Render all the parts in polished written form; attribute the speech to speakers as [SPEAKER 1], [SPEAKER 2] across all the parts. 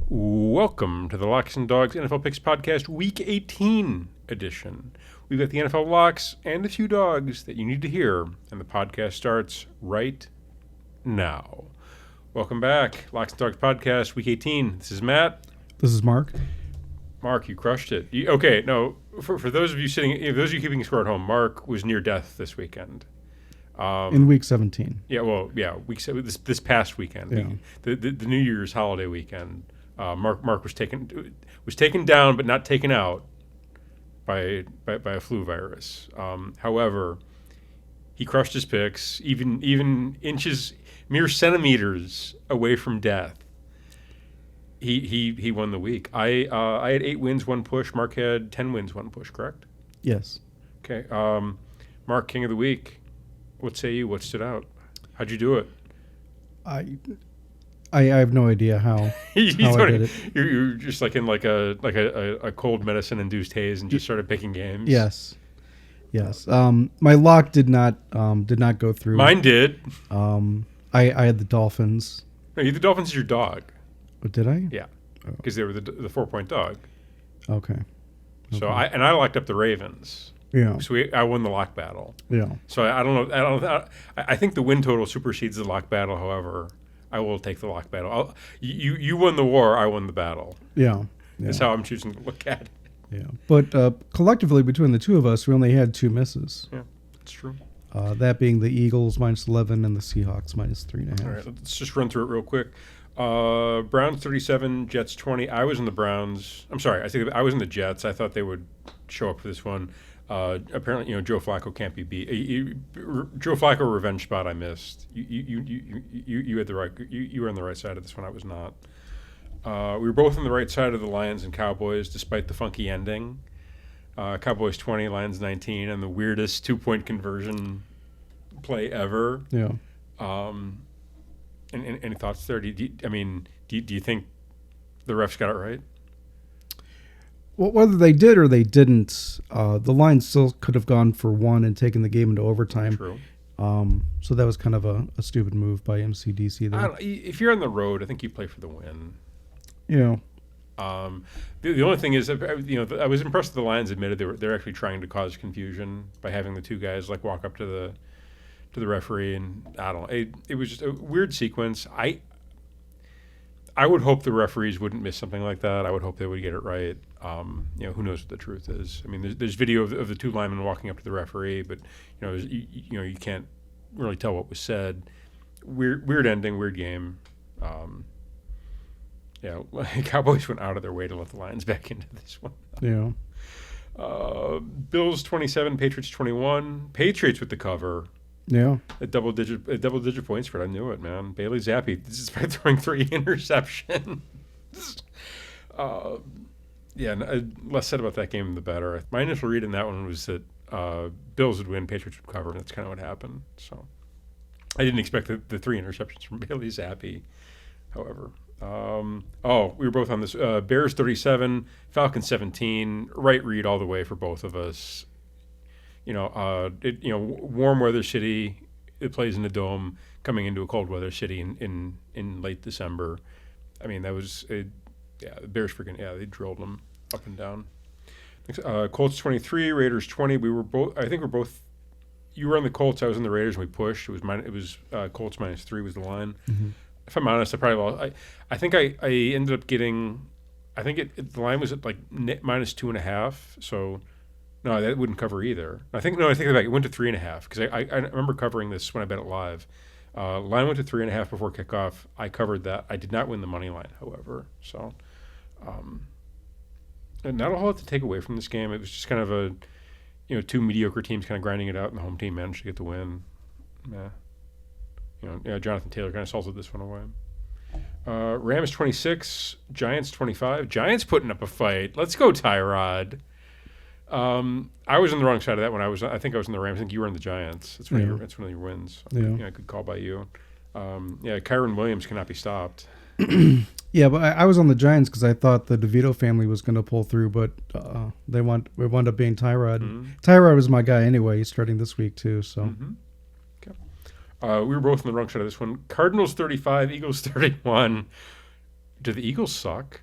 [SPEAKER 1] Welcome to the Locks and Dogs NFL Picks Podcast, Week 18 edition. We've got the NFL locks and a few dogs that you need to hear, and the podcast starts right now. Welcome back, Locks and Dogs Podcast, Week 18. This is Matt.
[SPEAKER 2] This is Mark.
[SPEAKER 1] Mark, you crushed it. For those of you keeping score at home, Mark was near death this weekend.
[SPEAKER 2] In Week 17.
[SPEAKER 1] This past weekend,
[SPEAKER 2] Yeah.
[SPEAKER 1] the New Year's holiday weekend. Mark was taken down, but not taken out by a flu virus. However, he crushed his picks, even inches, mere centimeters away from death. He won the week. I had 8 wins, 1 push. Mark had 10 wins, 1 push. Correct?
[SPEAKER 2] Yes.
[SPEAKER 1] Okay. Mark, King of the Week. What say you? What stood out? How'd you do it?
[SPEAKER 2] I have no idea how I did it.
[SPEAKER 1] You're just like in like a cold medicine induced haze and just started picking games.
[SPEAKER 2] Yes. My lock did not go through.
[SPEAKER 1] Mine did.
[SPEAKER 2] I had the Dolphins.
[SPEAKER 1] No, the Dolphins is your dog.
[SPEAKER 2] Oh, did I?
[SPEAKER 1] Yeah, because they were the 4-point dog.
[SPEAKER 2] Okay.
[SPEAKER 1] So I locked up the Ravens.
[SPEAKER 2] Yeah.
[SPEAKER 1] So I won the lock battle.
[SPEAKER 2] Yeah.
[SPEAKER 1] So I don't know. I think the win total supersedes the lock battle. However, I will take the lock battle. You won the war. I won the battle.
[SPEAKER 2] Yeah.
[SPEAKER 1] That's how I'm choosing to look at it.
[SPEAKER 2] Yeah. But collectively, between the two of us, we only had 2 misses.
[SPEAKER 1] Yeah, that's true.
[SPEAKER 2] That being the Eagles -11 and the Seahawks -3.5.
[SPEAKER 1] All right, let's just run through it real quick. Browns 37, Jets 20. I was in the Browns. I'm sorry, I was in the Jets. I thought they would show up for this one. Apparently, Joe Flacco can't be beat. Joe Flacco revenge spot I missed. You had the right. You were on the right side of this one. I was not. We were both on the right side of the Lions and Cowboys, despite the funky ending. Cowboys 20, Lions 19, and the weirdest 2-point conversion play ever.
[SPEAKER 2] Yeah.
[SPEAKER 1] Any thoughts there? Do you think the refs got it right?
[SPEAKER 2] Well, whether they did or they didn't, the Lions still could have gone for 1 and taken the game into overtime.
[SPEAKER 1] True.
[SPEAKER 2] So that was kind of a stupid move by MCDC there.
[SPEAKER 1] If you're on the road, I think you play for the win.
[SPEAKER 2] Yeah.
[SPEAKER 1] The only thing is, I was impressed that the Lions admitted they're actually trying to cause confusion by having the 2 guys walk up to the referee, and I don't know. It was just a weird sequence. I would hope the referees wouldn't miss something like that. I would hope they would get it right. Who knows what the truth is? I mean, there's video of the 2 linemen walking up to the referee, but you can't really tell what was said. Weird ending, weird game. Cowboys went out of their way to let the Lions back into this one.
[SPEAKER 2] Yeah.
[SPEAKER 1] Bills 27, Patriots 21. Patriots with the cover.
[SPEAKER 2] Yeah.
[SPEAKER 1] A double digit point spread. I knew it, man. Bailey Zappi, despite throwing 3 interceptions. Less said about that game, the better. My initial read in that one was that Bills would win, Patriots would cover, and that's kind of what happened. So I didn't expect the 3 interceptions from Bailey Zappi, however. We were both on this. Bears 37, Falcons 17. Right read all the way for both of us. Warm weather city. It plays in a dome, coming into a cold weather city in late December. I mean, that was the Bears they drilled them up and down. Colts 23, Raiders 20. We were both. I think we're both. You were on the Colts. I was on the Raiders, and we pushed. It was Colts -3 was the line.
[SPEAKER 2] Mm-hmm.
[SPEAKER 1] If I'm honest, I probably lost. I think I ended up getting. I think the line was at -2.5. So. No, that wouldn't cover either. I think it went to 3.5 because I remember covering this when I bet it live. Line went to 3.5 before kickoff. I covered that. I did not win the money line, however. So, and not a whole lot to take away from this game. It was just kind of 2 mediocre teams kind of grinding it out, and the home team managed to get the win. Jonathan Taylor kind of salted this one away. Rams 26, Giants 25. Giants putting up a fight. Let's go, Tyrod. I was on the wrong side of that one. I think I was in the Rams. I think you were in the Giants. That's one of your wins.
[SPEAKER 2] Yeah.
[SPEAKER 1] Good call by you. Kyron Williams cannot be stopped.
[SPEAKER 2] Yeah, but I was on the Giants because I thought the DeVito family was going to pull through, but it wound up being Tyrod.
[SPEAKER 1] Mm-hmm.
[SPEAKER 2] Tyrod was my guy anyway. He's starting this week too. So.
[SPEAKER 1] Mm-hmm. Okay. We were both on the wrong side of this one. Cardinals 35, Eagles 31. Do the Eagles suck?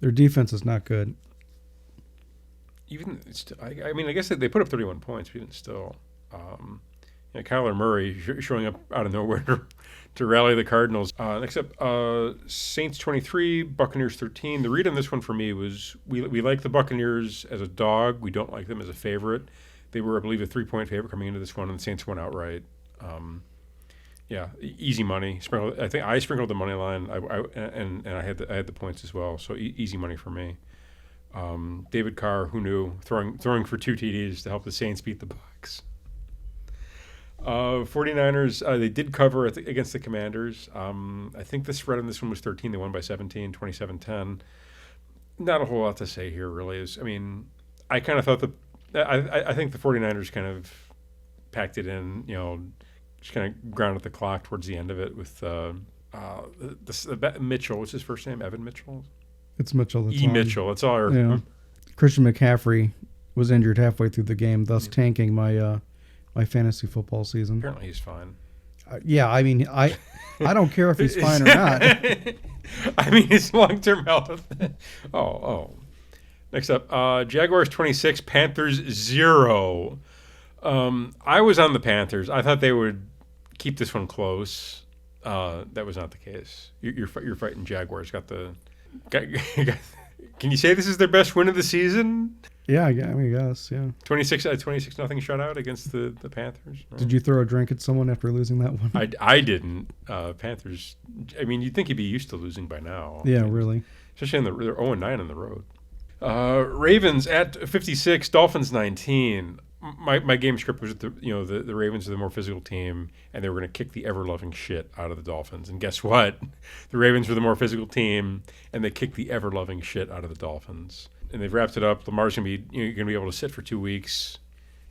[SPEAKER 2] Their defense is not good.
[SPEAKER 1] Even I mean, I guess they put up 31 points, but even still, Kyler Murray showing up out of nowhere to rally the Cardinals. Next up, Saints 23, Buccaneers 13. The read on this one for me was we like the Buccaneers as a dog. We don't like them as a favorite. They were, I believe, a 3-point favorite coming into this one, and the Saints went outright. Easy money. I think I sprinkled the money line, and I had the points as well. So easy money for me. David Carr, who knew, throwing for 2 TDs to help the Saints beat the Bucs. 49ers, they did cover against the Commanders. I think the spread on this one was 13. They won by 17, 27-10. Not a whole lot to say here, really. I kind of thought I think the 49ers kind of packed it in, just kind of grounded the clock towards the end of it with Mitchell. What's his first name? Evan Mitchell?
[SPEAKER 2] It's Mitchell.
[SPEAKER 1] Mitchell. That's all.
[SPEAKER 2] Christian McCaffrey was injured halfway through the game, thus tanking my fantasy football season.
[SPEAKER 1] Apparently he's fine.
[SPEAKER 2] I don't care if he's fine or not.
[SPEAKER 1] I mean, his long-term health. Next up, Jaguars 26, Panthers 0. I was on the Panthers. I thought they would keep this one close. That was not the case. You're fighting Jaguars. Can you say this is their best win of the season?
[SPEAKER 2] Yeah, I guess, yeah.
[SPEAKER 1] 26 nothing shutout against the Panthers. Right?
[SPEAKER 2] Did you throw a drink at someone after losing that one?
[SPEAKER 1] I didn't. Panthers, I mean, you'd think he'd be used to losing by now.
[SPEAKER 2] Yeah, really.
[SPEAKER 1] Especially they're 0-9 on the road. Ravens at 56, Dolphins 19. My game script was that the Ravens are the more physical team, and they were going to kick the ever-loving shit out of the Dolphins. And guess what? The Ravens were the more physical team, and they kicked the ever-loving shit out of the Dolphins. And they've wrapped it up. Lamar's going to be you're going to be able to sit for 2 weeks.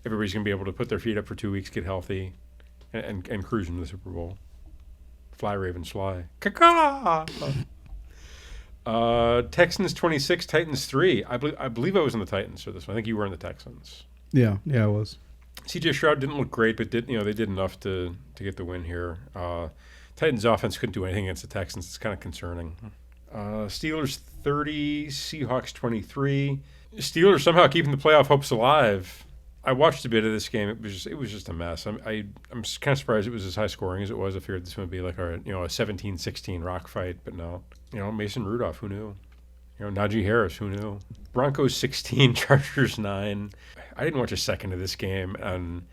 [SPEAKER 1] Everybody's going to be able to put their feet up for 2 weeks, get healthy, and cruise into the Super Bowl. Fly, Ravens, fly. Caw-caw! Texans 26, Titans 3. I believe I was in the Titans for this one. I think you were in the Texans.
[SPEAKER 2] Yeah, I was.
[SPEAKER 1] C.J. Stroud didn't look great, but they did enough to get the win here. Titans offense couldn't do anything against the Texans. It's kind of concerning. Steelers 30, Seahawks 23. Steelers somehow keeping the playoff hopes alive. I watched a bit of this game. It was just a mess. I'm kind of surprised it was as high scoring as it was. I figured this would be like a 17-16 rock fight, but no. Mason Rudolph, who knew? Najee Harris, who knew? Broncos 16, Chargers 9. I didn't watch a second of this game, and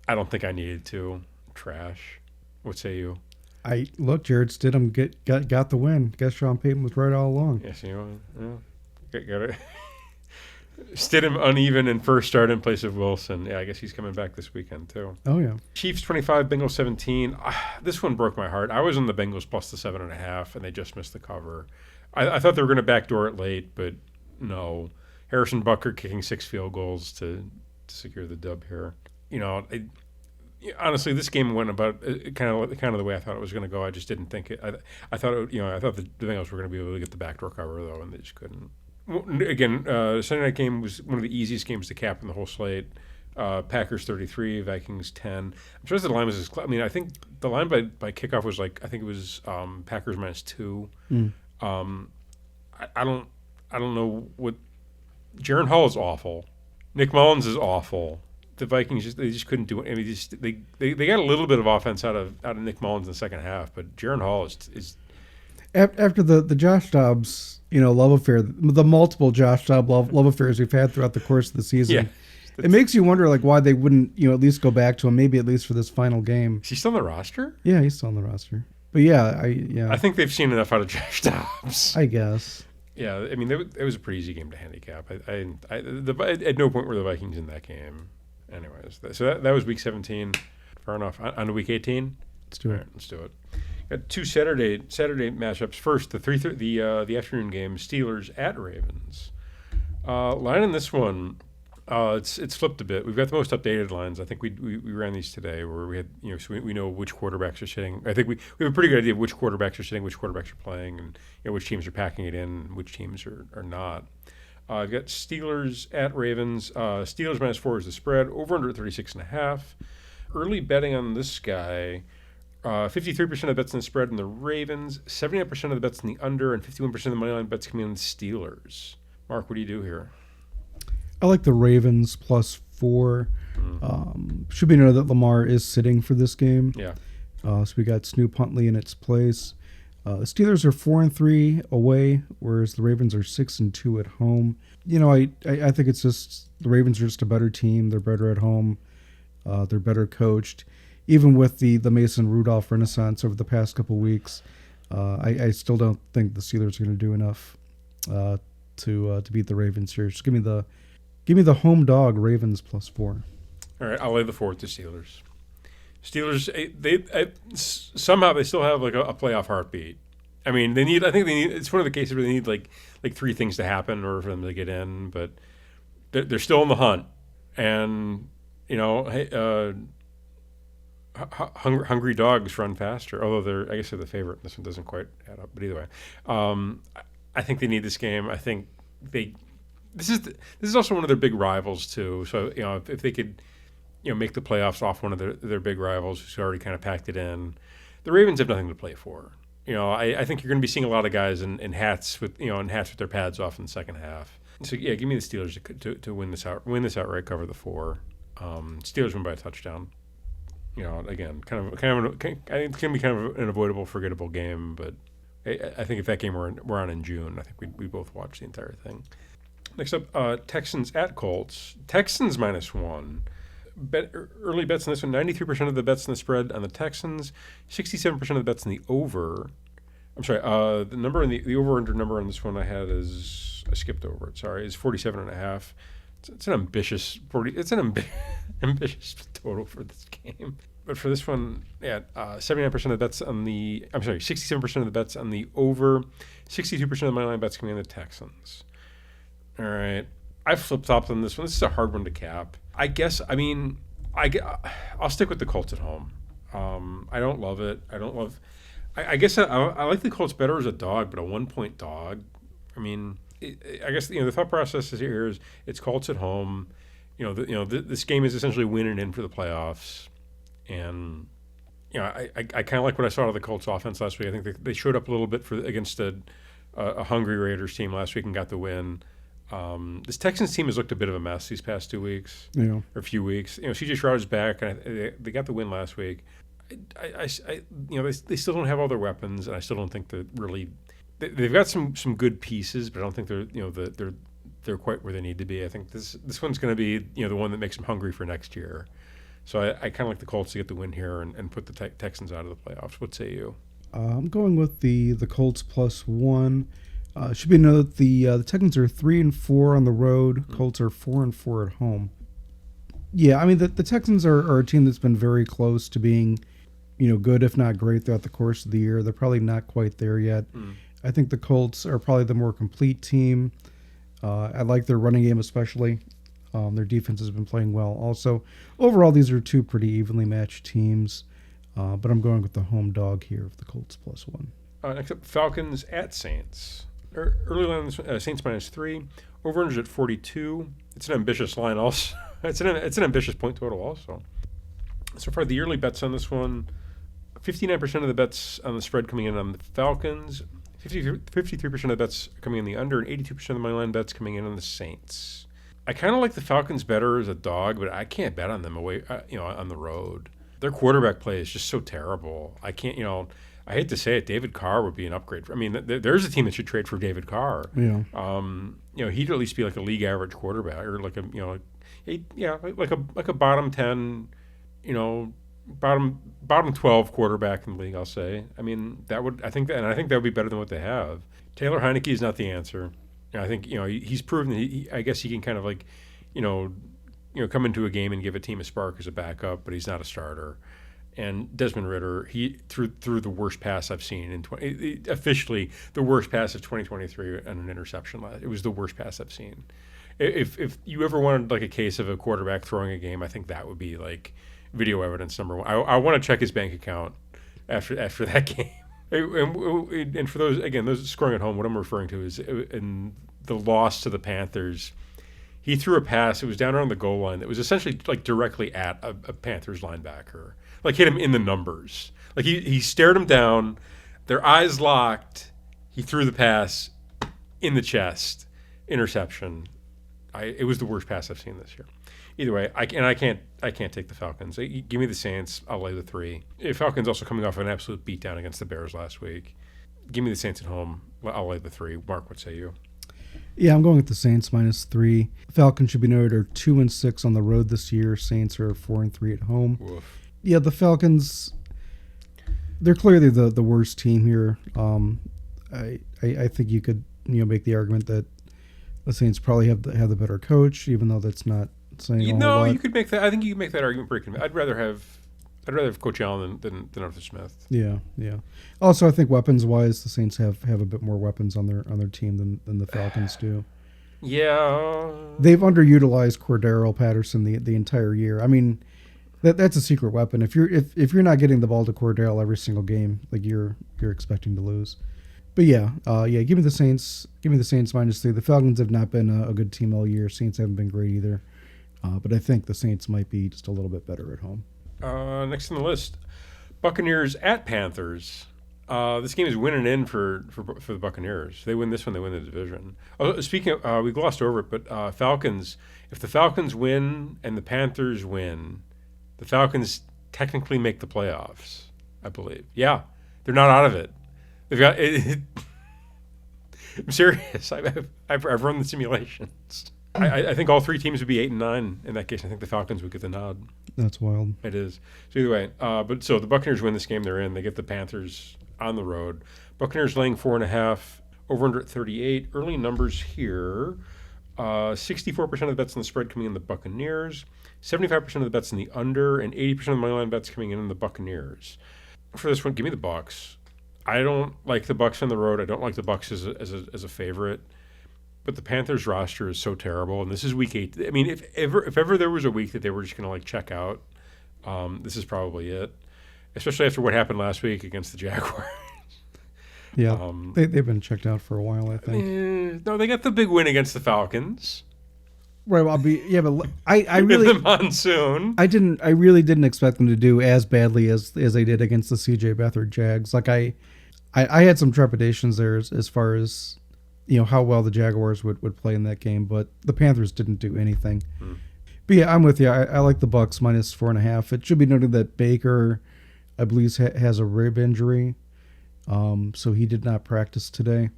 [SPEAKER 1] I don't think I needed to. Trash. What say you?
[SPEAKER 2] Jared Stidham got the win. Guess Sean Payton was right all along.
[SPEAKER 1] Yes, got it. Stidham uneven in first start in place of Wilson. Yeah, I guess he's coming back this weekend too.
[SPEAKER 2] Oh yeah.
[SPEAKER 1] Chiefs 25, Bengals 17. This one broke my heart. I was in the Bengals plus the 7.5, and they just missed the cover. I thought they were going to backdoor it late, but no. Harrison Butker kicking 6 field goals to secure the dub here. Honestly, this game went about kind of the way I thought it was going to go. I just didn't think it. I thought the Bengals were going to be able to get the backdoor cover though, and they just couldn't. Again, Sunday night game was one of the easiest games to cap in the whole slate. Packers 33, Vikings 10. I'm surprised the line was as close. I mean, I think the line by kickoff was Packers -2. I don't know what. Jaron Hall is awful. Nick Mullins is awful. The Vikings they just couldn't do it. I mean, they got a little bit of offense out of Nick Mullins in the second half, but Jaron Hall is
[SPEAKER 2] after the Josh Dobbs love affair, the multiple Josh Dobbs love affairs we've had throughout the course of the season.
[SPEAKER 1] Yeah.
[SPEAKER 2] It makes you wonder why they wouldn't at least go back to him, maybe at least for this final game.
[SPEAKER 1] Is he still on the roster?
[SPEAKER 2] Yeah, he's still on the roster. But I
[SPEAKER 1] think they've seen enough out of Josh Dobbs.
[SPEAKER 2] I guess.
[SPEAKER 1] Yeah, I mean it was a pretty easy game to handicap. At no point were the Vikings in that game. Anyways, so that was week 17. Fair enough. On to week 18.
[SPEAKER 2] Let's do it.
[SPEAKER 1] All right, let's do it. Got 2 Saturday matchups. First, the afternoon game, Steelers at Ravens. Line in this one, it's flipped a bit. We've got the most updated lines. I think we ran these today, where we had so we know which quarterbacks are sitting. I think we have a pretty good idea of which quarterbacks are sitting, which quarterbacks are playing, and which teams are packing it in, and which teams are not. I've got Steelers at Ravens. Steelers -4 is the spread. Over under at 36.5. Early betting on this guy. 53% of the bets in the spread on the Ravens, 79% of the bets in the under, and 51% of the money line bets coming on the Steelers. Mark, what do you do here?
[SPEAKER 2] I like the Ravens +4. Should be noted that Lamar is sitting for this game.
[SPEAKER 1] Yeah.
[SPEAKER 2] So we got Snoop Huntley in its place. The Steelers are 4-3 away, whereas the Ravens are 6-2 at home. I think it's just the Ravens are just a better team. They're better at home. They're better coached. Even with the Mason Rudolph renaissance over the past couple weeks, I still don't think the Steelers are going to do enough to beat the Ravens here. Just give me the home dog, Ravens +4.
[SPEAKER 1] All right, I'll lay the 4 with the Steelers. Steelers, somehow they still have like a playoff heartbeat. I mean, I think they need. It's one of the cases where they need like 3 things to happen in order for them to get in, but they're still in the hunt, and hungry dogs run faster. Although I guess they're the favorite. This one doesn't quite add up, but either way, I think they need this game. I think this is also one of their big rivals too. So if they could make the playoffs off one of their big rivals who's already kind of packed it in, the Ravens have nothing to play for. I think you're going to be seeing a lot of guys in hats with their pads off in the second half. So yeah, give me the Steelers to win this outright, cover the 4. Steelers win by a touchdown. Again, I think it's going to be kind of an avoidable, forgettable game, but I think if that game were on in June, I think we both watch the entire thing. Next up, Texans at Colts. Texans -1. Early bets on this one, 93% of the bets in the spread on the Texans, 67% of the bets in the over. I'm sorry, the number in the over-under number on this one I skipped over it, sorry, is 47.5. It's an ambitious ambitious total for this game. But for this one, 79% of the bets on the, 67% of the bets on the over, 62% of the money line bets coming in the Texans. All right. I flip-flopped on this one. This is a hard one to cap. I guess, I'll stick with the Colts at home. I don't love it. I guess I like the Colts better as a dog, but a 1-point dog. I guess, the thought process here is it's Colts at home. This game is essentially win and in for the playoffs. And, I kind of like what I saw out of the Colts offense last week. I think they showed up a little bit against a hungry Raiders team last week and got the win. This Texans team has looked a bit of a mess these past 2 weeks, or a few weeks. CJ Stroud's back, and they got the win last week. They still don't have all their weapons, and I still don't think that really. They've got some good pieces, but I don't think they're quite where they need to be. I think this one's going to be the one that makes them hungry for next year. So I kind of like the Colts to get the win here and put the Texans out of the playoffs. What say you?
[SPEAKER 2] I'm going with the Colts +1. Should be noted that the Texans are 3-4 on the road. Colts are 4-4 at home. Yeah, the Texans are a team that's been very close to being, good if not great throughout the course of the year. They're probably not quite there yet. I think the Colts are probably the more complete team. I like their running game especially. Their defense has been playing well also. Overall, these are 2 pretty evenly matched teams, but I'm going with the home dog here of the Colts +1.
[SPEAKER 1] Next up, Falcons at Saints. Early line, Saints -3. Over-under at 42. It's an ambitious line also. it's an ambitious point total also. So far, the yearly bets on this one, 59% of the bets on the spread coming in on the Falcons, 53% of the bets coming in the under, and 82% of the money line bets coming in on the Saints. I kind of like the Falcons better as a dog, but I can't bet on them away, on the road. Their quarterback play is just so terrible. I can't, I hate to say it, David Carr would be an upgrade. There's a team that should trade for David Carr.
[SPEAKER 2] Yeah.
[SPEAKER 1] He'd at least be like a league average quarterback, or like a bottom 10, bottom 12 quarterback in the league. I'll say. I think that would be better than what they have. Taylor Heineke is not the answer. I think he's proven that I guess he can kind of come into a game and give a team a spark as a backup, but he's not a starter. And Desmond Ridder, he threw the worst pass I've seen officially the worst pass of 2023 and an interception. It was the worst pass I've seen. If you ever wanted like a case of a quarterback throwing a game, I think that would be like video evidence number 1. I want to check his bank account after that game. And for those scoring at home, what I'm referring to is in the loss to the Panthers, he threw a pass. It was down around the goal line. That was essentially like directly at a Panthers linebacker, like hit him in the numbers. Like he stared him down, their eyes locked. He threw the pass in the chest, interception. It was the worst pass I've seen this year. Either way, I can't take the Falcons. Give me the Saints. I'll lay the 3. Falcons also coming off an absolute beatdown against the Bears last week. Give me the Saints at home. I'll lay the 3. Mark, what say you?
[SPEAKER 2] Yeah, I'm going with the Saints -3. Falcons should be noted are 2-6 on the road this year. Saints are 4-3 at home.
[SPEAKER 1] Oof.
[SPEAKER 2] Yeah, the Falcons. They're clearly the worst team here. I think you could make the argument that the Saints probably have the better coach, even though that's not saying a whole lot.
[SPEAKER 1] You could make that. I think you could make that argument pretty convincing. I'd rather have Coach Allen than Arthur Smith.
[SPEAKER 2] Yeah. Also, I think weapons wise, the Saints have a bit more weapons on their team than the Falcons do.
[SPEAKER 1] Yeah,
[SPEAKER 2] they've underutilized Cordero Patterson the entire year. I mean, that's a secret weapon. If you're not getting the ball to Cordell every single game, like you're expecting to lose. But give me the Saints. Give me the Saints -3. The Falcons have not been a good team all year. Saints haven't been great either. But I think the Saints might be just a little bit better at home.
[SPEAKER 1] Next on the list, Buccaneers at Panthers. This game is winning in for the Buccaneers. They win this one, they win the division. Oh, speaking of, we glossed over it, but Falcons. If the Falcons win and the Panthers win, the Falcons technically make the playoffs, I believe. Yeah, they're not out of it. They've got it. I'm serious. I've run the simulations. I think all 3 teams would be 8-9 in that case. I think the Falcons would get the nod.
[SPEAKER 2] That's wild.
[SPEAKER 1] It is. So either way, so the Buccaneers win this game. They're in. They get the Panthers on the road. Buccaneers laying 4.5. Over under at 38. Early numbers here. 64% of the bets on the spread coming in the Buccaneers. 75% of the bets in the under, and 80% of the money line bets coming in the Buccaneers. For this one, give me the Bucs. I don't like the Bucs on the road. I don't like the Bucs as a favorite. But the Panthers roster is so terrible, and this is week 8. I mean, if ever there was a week that they were just going to check out, this is probably it. Especially after what happened last week against the Jaguars.
[SPEAKER 2] Yeah, they've been checked out for a while, I think.
[SPEAKER 1] No, they got the big win against the Falcons.
[SPEAKER 2] Right. Well, but I really
[SPEAKER 1] in the monsoon.
[SPEAKER 2] I really didn't expect them to do as badly as they did against the C.J. Beathard Jags. Like I had some trepidations there as far as how well the Jaguars would play in that game, but the Panthers didn't do anything. But yeah, I'm with you. I like the Bucs -4.5. It should be noted that Baker, I believe, has a rib injury, so he did not practice today.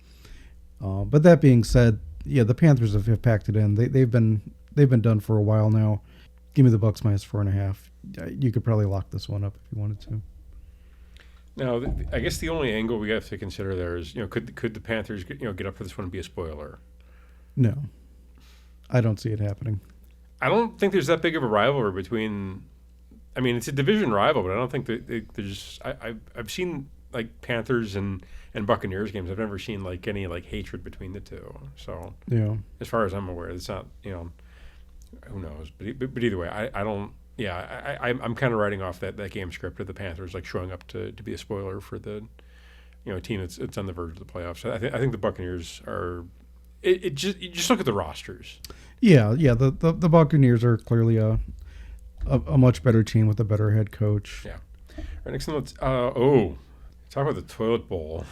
[SPEAKER 2] But that being said, yeah, the Panthers have packed it in. They've been done for a while now. Give me the Bucs -4.5. You could probably lock this one up if you wanted to.
[SPEAKER 1] Now, I guess the only angle we have to consider there is, could the Panthers get up for this one and be a spoiler?
[SPEAKER 2] No, I don't see it happening.
[SPEAKER 1] I don't think there's that big of a rivalry between. I mean, it's a division rival, but I don't think that there's. I've seen Panthers and Buccaneers games. I've never seen any hatred between the two. So
[SPEAKER 2] yeah,
[SPEAKER 1] as far as I'm aware, it's not. Who knows? But either way, I don't. Yeah, I'm kind of writing off that game script of the Panthers showing up to be a spoiler for the team that's on the verge of the playoffs. I think the Buccaneers are. You just look at the rosters.
[SPEAKER 2] Yeah. The Buccaneers are clearly a much better team with a better head coach.
[SPEAKER 1] Yeah. Right, next one, let's talk about the toilet bowl.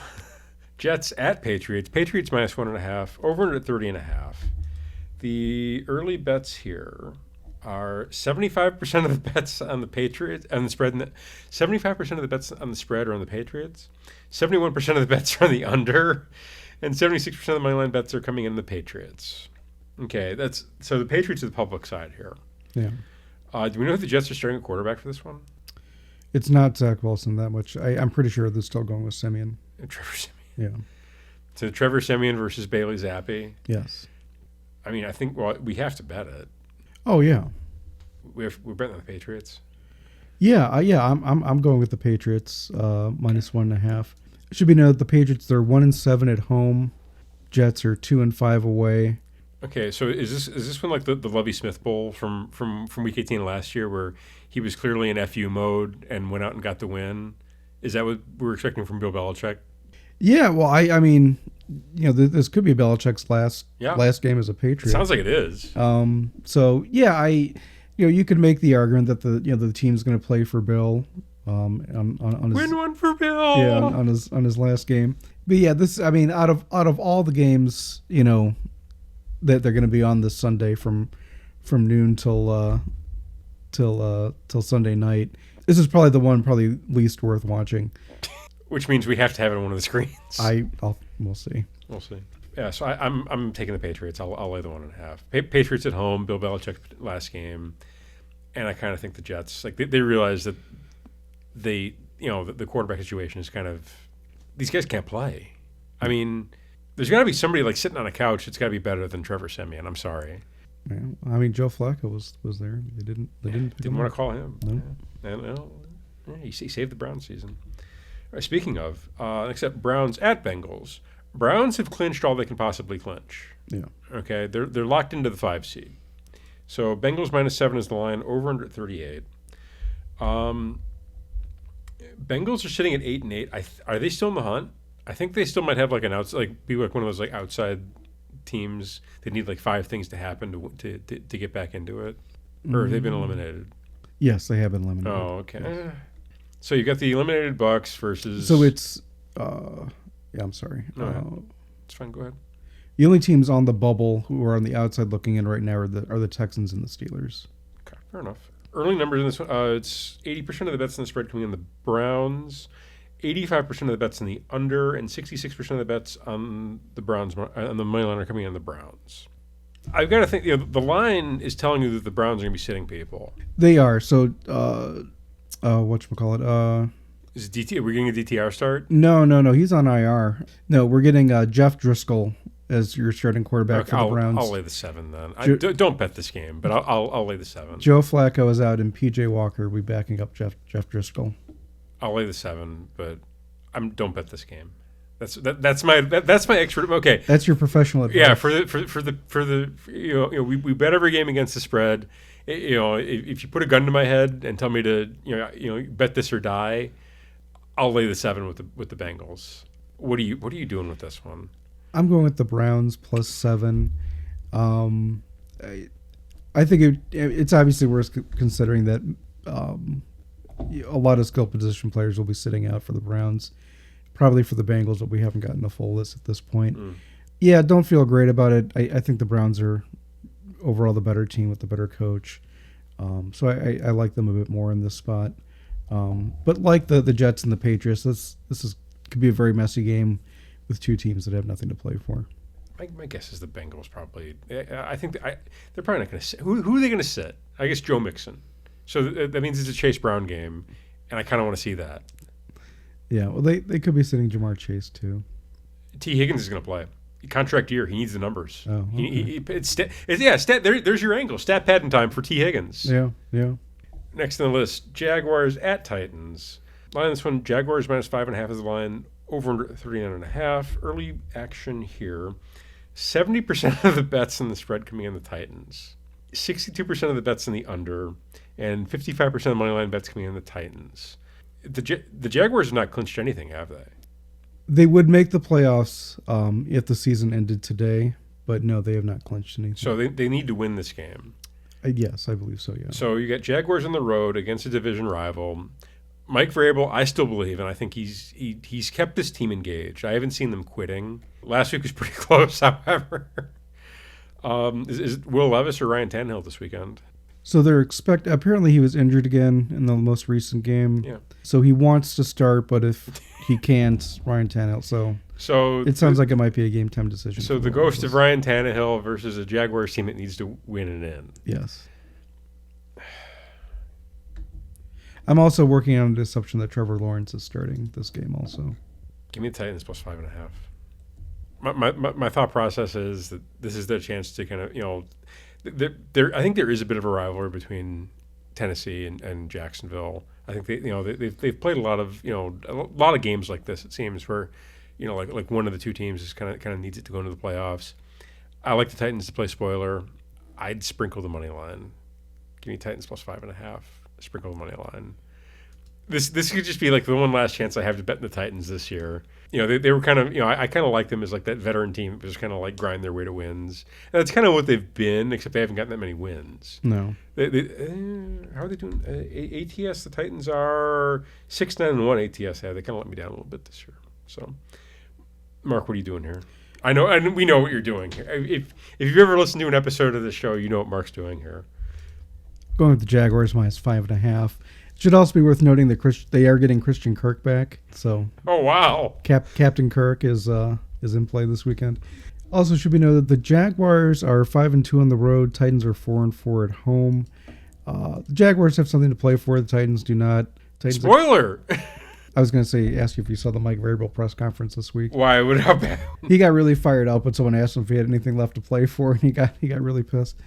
[SPEAKER 1] Jets at Patriots. Patriots -1.5. Over under at 30.5. The early bets here are 75% of the bets on the Patriots and the spread. 75% of the bets on the spread are on the Patriots. 71% of the bets are on the under, and 76% of the money line bets are coming in the Patriots. Okay, so the Patriots are the public side here.
[SPEAKER 2] Yeah.
[SPEAKER 1] Do we know if the Jets are starting a quarterback for this one?
[SPEAKER 2] It's not Zach Wilson that much. I'm pretty sure they're still going with Simeon.
[SPEAKER 1] Trevor Simeon.
[SPEAKER 2] Yeah.
[SPEAKER 1] So Trevor Simeon versus Bailey Zappi.
[SPEAKER 2] Yes.
[SPEAKER 1] I mean, I think we have to bet it.
[SPEAKER 2] Oh yeah.
[SPEAKER 1] We're betting on the Patriots.
[SPEAKER 2] Yeah. I'm going with the Patriots -1.5. It should be noted the Patriots, they're 1-7 at home. Jets are 2-5 away.
[SPEAKER 1] Okay, so is this one like the Lovie Smith Bowl from Week 18 last year, where he was clearly in FU mode and went out and got the win? Is that what we're expecting from Bill Belichick?
[SPEAKER 2] Yeah, well, I mean, this could be Belichick's last game as a Patriot.
[SPEAKER 1] It sounds like it is.
[SPEAKER 2] So yeah, you could make the argument that the team's going to play for Bill. on his
[SPEAKER 1] Win one for Bill.
[SPEAKER 2] yeah on his last game. But yeah, this I mean out of all the games that they're going to be on this Sunday from noon till Sunday night, this is probably the one least worth watching.
[SPEAKER 1] Which means we have to have it on one of the screens.
[SPEAKER 2] We'll see.
[SPEAKER 1] We'll see. Yeah, so I'm taking the Patriots. I'll lay the 1.5. Patriots at home. Bill Belichick's last game, and I kind of think the Jets they realize that the quarterback situation is kind of, these guys can't play. I mean, there's got to be somebody sitting on a couch that's got to be better than Trevor Siemian. I'm sorry.
[SPEAKER 2] Yeah, I mean, Joe Flacco was there. They didn't
[SPEAKER 1] want to call him.
[SPEAKER 2] No.
[SPEAKER 1] And he saved the Browns season. All right, speaking of, except Browns at Bengals. Browns have clinched all they can possibly clinch.
[SPEAKER 2] Yeah.
[SPEAKER 1] Okay, they're locked into the 5 seed. So Bengals -7 is the line, over under at 38. Bengals are sitting at 8-8. Are they still in the hunt? I think they still might have be one of those outside teams that need 5 things to happen to get back into it, or have they been eliminated?
[SPEAKER 2] Yes, they have been eliminated.
[SPEAKER 1] Oh, okay.
[SPEAKER 2] Yes.
[SPEAKER 1] So you got the eliminated Bucks versus.
[SPEAKER 2] So it's yeah. I'm sorry.
[SPEAKER 1] No, it's fine. Go ahead.
[SPEAKER 2] The only teams on the bubble who are on the outside looking in right now are the Texans and the Steelers.
[SPEAKER 1] Okay, fair enough. Early numbers in this one, it's 80% of the bets in the spread coming on the Browns, 85% of the bets in the under, and 66% of the bets on the Browns on the money line are coming on the Browns. I've got to think, the line is telling you that the Browns are going to be sitting people.
[SPEAKER 2] They are. So, whatchamacallit?
[SPEAKER 1] Is it are we getting a DTR start?
[SPEAKER 2] No. He's on IR. No, we're getting Jeff Driscoll as your starting quarterback for the Browns.
[SPEAKER 1] I'll lay the 7 then. Don't bet this game, but I'll lay the 7.
[SPEAKER 2] Joe Flacco is out, and PJ Walker will be backing up Jeff Driscoll.
[SPEAKER 1] I'll lay the 7, but don't bet this game. That's my expert. Okay,
[SPEAKER 2] that's your professional advice.
[SPEAKER 1] Yeah, for the we bet every game against the spread. If you put a gun to my head and tell me to bet this or die, I'll lay the 7 with the Bengals. What are you doing with this one?
[SPEAKER 2] I'm going with the Browns +7. I think it's obviously worth considering that a lot of skill position players will be sitting out for the Browns. Probably for the Bengals, but we haven't gotten a full list at this point. Yeah, don't feel great about it. I think the Browns are overall the better team with the better coach. So I like them a bit more in this spot. But like the Jets and the Patriots, this could be a very messy game with 2 teams that have nothing to play for.
[SPEAKER 1] My guess is the Bengals probably. I think they're probably not going to sit. Who are they going to sit? I guess Joe Mixon. So that means it's a Chase Brown game, and I kind of want to see that.
[SPEAKER 2] Yeah, well, they could be sitting Jamar Chase too.
[SPEAKER 1] T. Higgins is going to play. Contract year. He needs the numbers.
[SPEAKER 2] Oh, okay.
[SPEAKER 1] There's your angle. Stat padding time for T. Higgins.
[SPEAKER 2] Yeah.
[SPEAKER 1] Next on the list, Jaguars at Titans. Line on this one, Jaguars -5.5 is the line. Over under 39.5. Early action here. 70% of the bets in the spread coming in the Titans. 62% of the bets in the under. And 55% of the money line bets coming in the Titans. The Jaguars have not clinched anything, have they?
[SPEAKER 2] They would make the playoffs if the season ended today, but no, they have not clinched anything.
[SPEAKER 1] So they need to win this game.
[SPEAKER 2] Yes, I believe so, yeah.
[SPEAKER 1] So you got Jaguars on the road against a division rival. Mike Vrabel, I still believe, and I think he's kept this team engaged. I haven't seen them quitting. Last week was pretty close, however. Is it Will Levis or Ryan Tannehill this weekend?
[SPEAKER 2] So apparently he was injured again in the most recent game.
[SPEAKER 1] Yeah.
[SPEAKER 2] So he wants to start, but if he can't, Ryan Tannehill. So it sounds like it might be a game time decision.
[SPEAKER 1] So the ghost of Ryan Tannehill versus a Jaguars team that needs to win and in.
[SPEAKER 2] Yes. I'm also working on the assumption that Trevor Lawrence is starting this game also.
[SPEAKER 1] Give me the Titans +5.5. My thought process is that this is their chance to kind of, I think there is a bit of a rivalry between Tennessee and Jacksonville. I think they've played a lot of games like this. It seems where like one of the 2 teams is kind of needs it to go into the playoffs. I like the Titans to play spoiler. I'd sprinkle the money line. Give me Titans +5.5. Sprinkle the money line. This could just be like the one last chance I have to bet in the Titans this year. they were kind of, I kind of like them as like that veteran team that just kind of like grind their way to wins. And that's kind of what they've been, except they haven't gotten that many wins.
[SPEAKER 2] No.
[SPEAKER 1] How are they doing? ATS, the Titans are 6-9-1. ATS have. They kind of let me down a little bit this year. So, Mark, what are you doing here? I know, and we know what you're doing here. If you've ever listened to an episode of the show, you know what Mark's doing here.
[SPEAKER 2] Going with the Jaguars -5.5. It should also be worth noting that they are getting Christian Kirk back. So,
[SPEAKER 1] oh wow,
[SPEAKER 2] Captain Kirk is in play this weekend. Also, should be noted that the Jaguars are 5-2 on the road. Titans are 4-4 at home. The Jaguars have something to play for. The Titans do not.
[SPEAKER 1] Spoiler.
[SPEAKER 2] I was going to say, ask you if you saw the Mike Vrabel press conference this week.
[SPEAKER 1] Why? What happened?
[SPEAKER 2] He got really fired up when someone asked him if he had anything left to play for, and he got really pissed.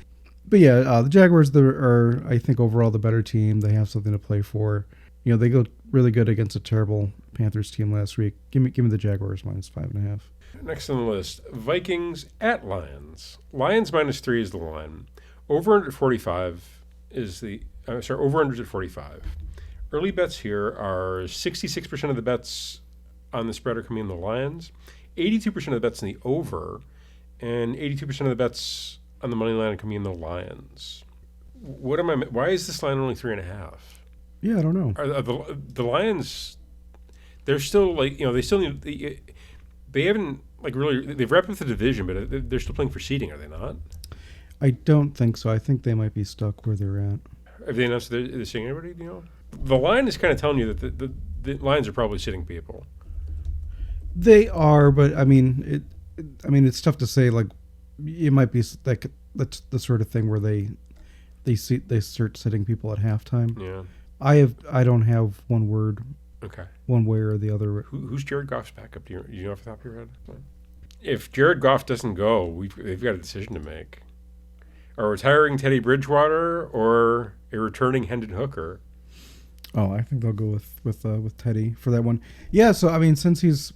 [SPEAKER 2] But yeah, the Jaguars are, I think, overall the better team. They have something to play for. They go really good against a terrible Panthers team last week. Give me the Jaguars -5.5.
[SPEAKER 1] Next on the list, Vikings at Lions. Lions -3 is the line. Over-under at 45 is the over-unders at 45. Early bets here are 66% of the bets on the spread are coming in the Lions, 82% of the bets in the over, and 82% of the bets on the money line are coming in the Lions. Why is this line only 3.5?
[SPEAKER 2] Yeah, I don't know.
[SPEAKER 1] Are the Lions? They're still like they still need. They haven't like really. They've wrapped up the division, but they're still playing for seeding, are they not?
[SPEAKER 2] I don't think so. I think they might be stuck where they're at.
[SPEAKER 1] Have they announced they're seeing anybody? The line is kind of telling you that the Lions are probably sitting people.
[SPEAKER 2] They are, but I mean, it's tough to say. Like, it might be like that's the sort of thing where they start sitting people at halftime.
[SPEAKER 1] Yeah.
[SPEAKER 2] I don't have one word.
[SPEAKER 1] Okay.
[SPEAKER 2] One way or the other.
[SPEAKER 1] Who's Jared Goff's backup? Do you know off the top of your head? If Jared Goff doesn't go, they've got a decision to make. Are retiring Teddy Bridgewater or a returning Hendon Hooker?
[SPEAKER 2] Oh, I think they'll go with Teddy for that one. Yeah. So since he's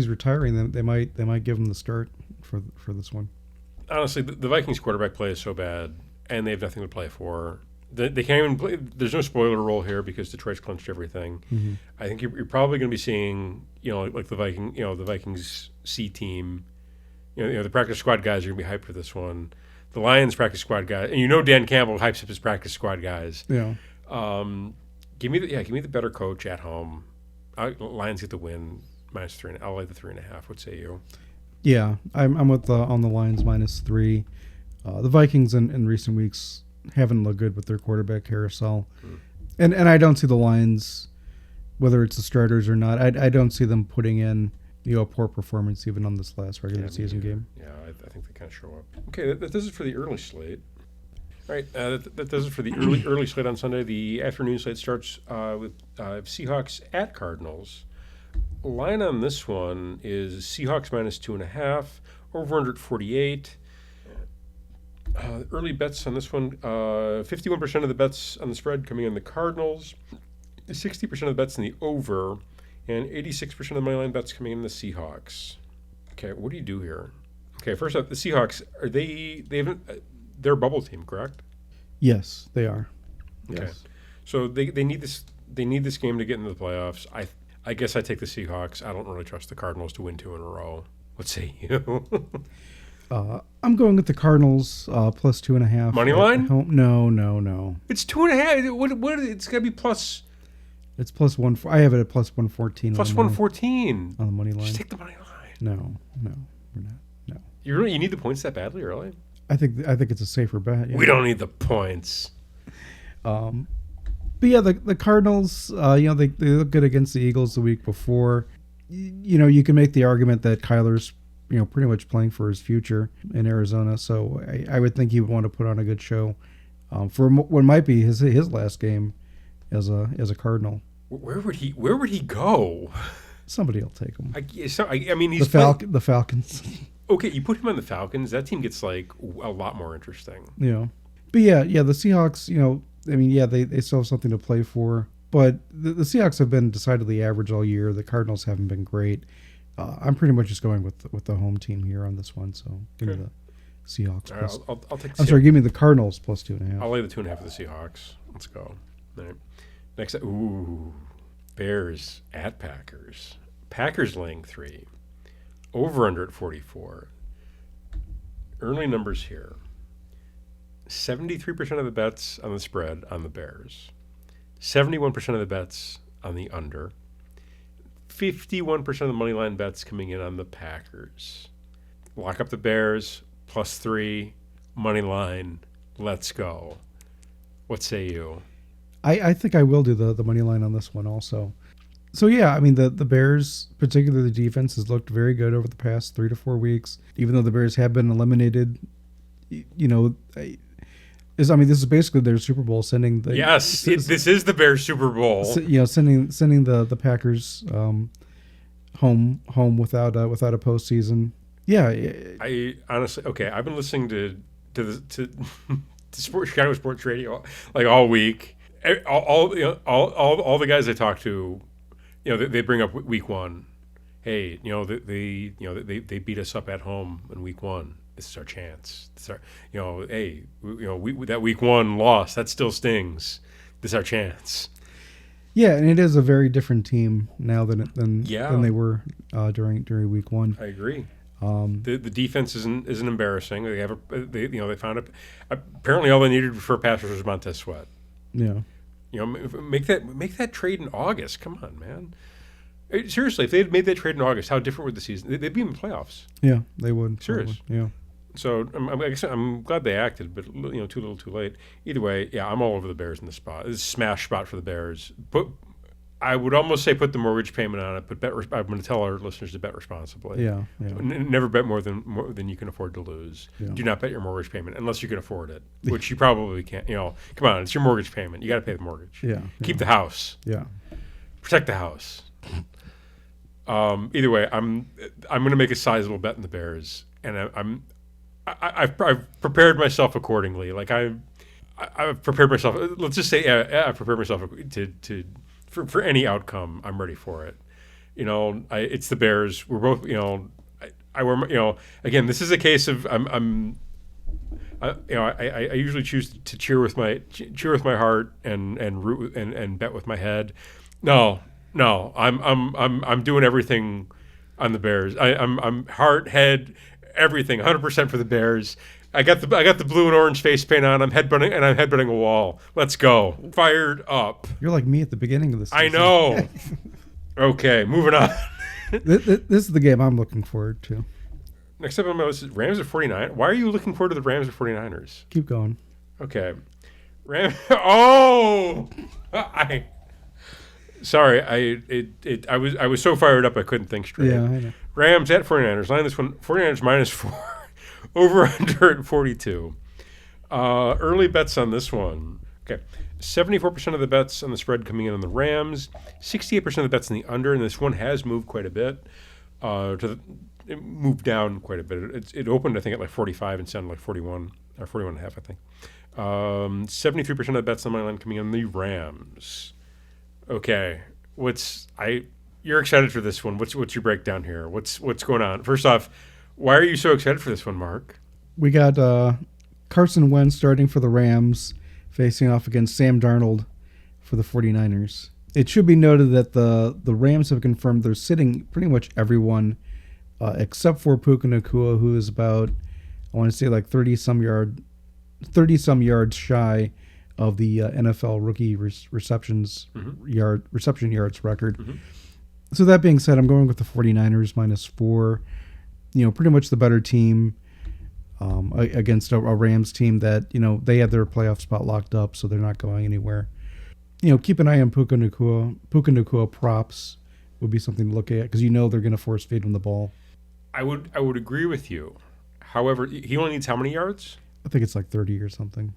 [SPEAKER 2] retiring, they might give him the start for this one.
[SPEAKER 1] Honestly, the Vikings quarterback play is so bad, and they have nothing to play for. They can't even play. There's no spoiler role here because Detroit's clinched everything. Mm-hmm. I think you're probably going to be seeing, like the Vikings C team. The practice squad guys are going to be hyped for this one. The Lions practice squad guys, and Dan Campbell hypes up his practice squad guys.
[SPEAKER 2] Yeah.
[SPEAKER 1] Give me the better coach at home. Lions get the win -3. I'll lay the 3.5. What say you?
[SPEAKER 2] Yeah, I'm with on the Lions -3. The Vikings in recent weeks haven't looked good with their quarterback carousel, and I don't see the Lions, whether it's the starters or not. I don't see them putting in a poor performance even on this last regular season game.
[SPEAKER 1] Yeah, I think they kind of show up. Okay, that does it for the early slate. All right, that does it for the early slate on Sunday. The afternoon slate starts with Seahawks at Cardinals. Line on this one is Seahawks -2.5, over-under at 48. Early bets on this one, 51% of the bets on the spread coming in the Cardinals, 60% of the bets in the over, and 86% of the money line bets coming in the Seahawks. Okay, what do you do here? Okay, first up, the Seahawks, they're a bubble team, correct?
[SPEAKER 2] Yes, they are.
[SPEAKER 1] Okay.
[SPEAKER 2] Yes.
[SPEAKER 1] So they need this game to get into the playoffs. I guess I take the Seahawks. I don't really trust the Cardinals to win 2 in a row. What say you?
[SPEAKER 2] I'm going with the Cardinals +2.5.
[SPEAKER 1] Money line?
[SPEAKER 2] No.
[SPEAKER 1] It's 2.5. What? It's got to be plus.
[SPEAKER 2] It's +1. I have it at +114.
[SPEAKER 1] +114
[SPEAKER 2] on the money line.
[SPEAKER 1] Just take the money line.
[SPEAKER 2] No, we're not. No.
[SPEAKER 1] You need the points that badly, really?
[SPEAKER 2] I think it's a safer bet. Yeah.
[SPEAKER 1] We don't need the points.
[SPEAKER 2] But yeah, the Cardinals, they look good against the Eagles the week before. You can make the argument that Kyler's, pretty much playing for his future in Arizona. So I would think he would want to put on a good show for what might be his last game as a Cardinal.
[SPEAKER 1] Where would he go?
[SPEAKER 2] Somebody will take him.
[SPEAKER 1] He's
[SPEAKER 2] the Falcons.
[SPEAKER 1] Okay, you put him on the Falcons. That team gets a lot more interesting.
[SPEAKER 2] Yeah, but yeah, the Seahawks. They still have something to play for. But the Seahawks have been decidedly average all year. The Cardinals haven't been great. I'm pretty much just going with the home team here on this one. So give me the Seahawks.
[SPEAKER 1] All right, I'll take.
[SPEAKER 2] I'm sorry, give me the Cardinals +2.5.
[SPEAKER 1] I'll lay the 2.5 of the Seahawks. Let's go. All right. Next, Bears at Packers. Packers laying 3. Over under at 44. Early numbers here. 73% of the bets on the spread on the Bears. 71% of the bets on the under. 51% of the money line bets coming in on the Packers. Lock up the Bears, +3, money line, let's go. What say you?
[SPEAKER 2] I think I will do the money line on this one also. So yeah, I mean the Bears, particularly the defense, has looked very good over the past 3 to 4 weeks. Even though the Bears have been eliminated, this is basically their Super Bowl, sending the
[SPEAKER 1] this is the Bears Super Bowl.
[SPEAKER 2] Sending the Packers home without a postseason. Yeah,
[SPEAKER 1] I honestly I've been listening to Chicago sports radio like all week. All the guys I talk to, they bring up week 1. Hey, they beat us up at home in week 1. This is our chance. That week 1 loss, that still stings. This is our chance.
[SPEAKER 2] Yeah, and it is a very different team now than they were during week 1.
[SPEAKER 1] I agree. The defense isn't embarrassing. They found it. Apparently, all they needed for pass rush was Montez Sweat.
[SPEAKER 2] Yeah.
[SPEAKER 1] Make that trade in August. Come on, man. Seriously, if they had made that trade in August, how different would the season? They'd be in the playoffs.
[SPEAKER 2] Yeah, they would.
[SPEAKER 1] Serious.
[SPEAKER 2] Yeah.
[SPEAKER 1] So I'm glad they acted, but too little, too late. Either way, yeah, I'm all over the Bears in this spot. This is a smash spot for the Bears. But I would almost say put the mortgage payment on it, but I'm going to tell our listeners to bet responsibly.
[SPEAKER 2] Yeah.
[SPEAKER 1] Never bet more than you can afford to lose.
[SPEAKER 2] Yeah.
[SPEAKER 1] Do not bet your mortgage payment unless you can afford it, which you probably can't. Come on, it's your mortgage payment. You got to pay the mortgage.
[SPEAKER 2] Yeah.
[SPEAKER 1] Keep the house.
[SPEAKER 2] Yeah.
[SPEAKER 1] Protect the house. Either way, I'm going to make a sizable bet in the Bears, and I've prepared myself accordingly. Like I've prepared myself. Let's just say I've prepared myself for any outcome. I'm ready for it. It's the Bears. We're both. I wear. Again, this is a case of I usually choose to cheer with my heart and root and bet with my head. No, I'm doing everything on the Bears. I'm heart, head, everything, 100% for the Bears. I got the blue and orange face paint on. I'm headbutting a wall. Let's go. Fired up.
[SPEAKER 2] You're like me at the beginning of this season.
[SPEAKER 1] I know. Okay, moving on.
[SPEAKER 2] This is the game I'm looking forward to.
[SPEAKER 1] Next up on my list is Rams or 49. Why are you looking forward to the Rams or 49ers?
[SPEAKER 2] Keep going.
[SPEAKER 1] Okay. Oh! Sorry, I was so fired up I couldn't think straight.
[SPEAKER 2] Yeah, I know.
[SPEAKER 1] Rams at 49ers. Line this one, 49ers -4. Over under at 42. Early bets on this one. Okay. 74% of the bets on the spread coming in on the Rams. 68% of the bets in the under, and this one has moved quite a bit. It moved down quite a bit. It opened, I think, at like 45 and sounded like 41 or 41 and a half, I think. 73% of the bets on my line coming in on the Rams. Okay. You're excited for this one. What's your breakdown here? What's going on? First off, why are you so excited for this one, Mark?
[SPEAKER 2] We got Carson Wentz starting for the Rams, facing off against Sam Darnold for the 49ers. It should be noted that the Rams have confirmed they're sitting pretty much everyone except for Puka Nacua, who is about, I want to say, like 30-some yards shy of the NFL rookie reception yards record. Mm-hmm. So that being said, I'm going with the 49ers -4. Pretty much the better team against a Rams team that, they have their playoff spot locked up, so they're not going anywhere. Keep an eye on Puka Nacua. Puka Nacua props would be something to look at because they're going to force feed him the ball.
[SPEAKER 1] I would agree with you. However, he only needs how many yards?
[SPEAKER 2] I think it's like 30 or something.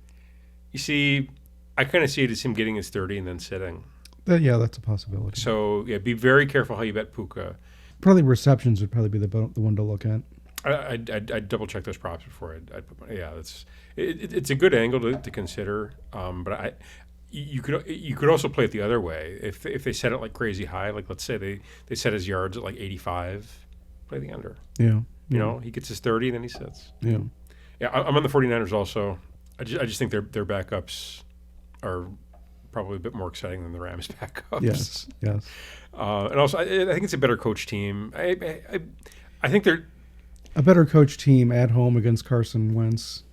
[SPEAKER 1] You see, I kind of see it as him getting his 30 and then sitting.
[SPEAKER 2] Yeah, that's a possibility.
[SPEAKER 1] So, yeah, be very careful how you bet Puka.
[SPEAKER 2] Probably receptions would probably be the one to look at.
[SPEAKER 1] I'd double check those props before I'd put it's a good angle to consider. But you could also play it the other way. If they set it like crazy high, like let's say they set his yards at like 85, play the under.
[SPEAKER 2] Yeah.
[SPEAKER 1] He gets his 30 and then he sits.
[SPEAKER 2] Yeah.
[SPEAKER 1] Yeah, I'm on the 49ers also. I just think their backups are probably a bit more exciting than the Rams backups.
[SPEAKER 2] Yes.
[SPEAKER 1] And also, I think it's a better coach team. I think they're
[SPEAKER 2] a better coach team at home against Carson Wentz,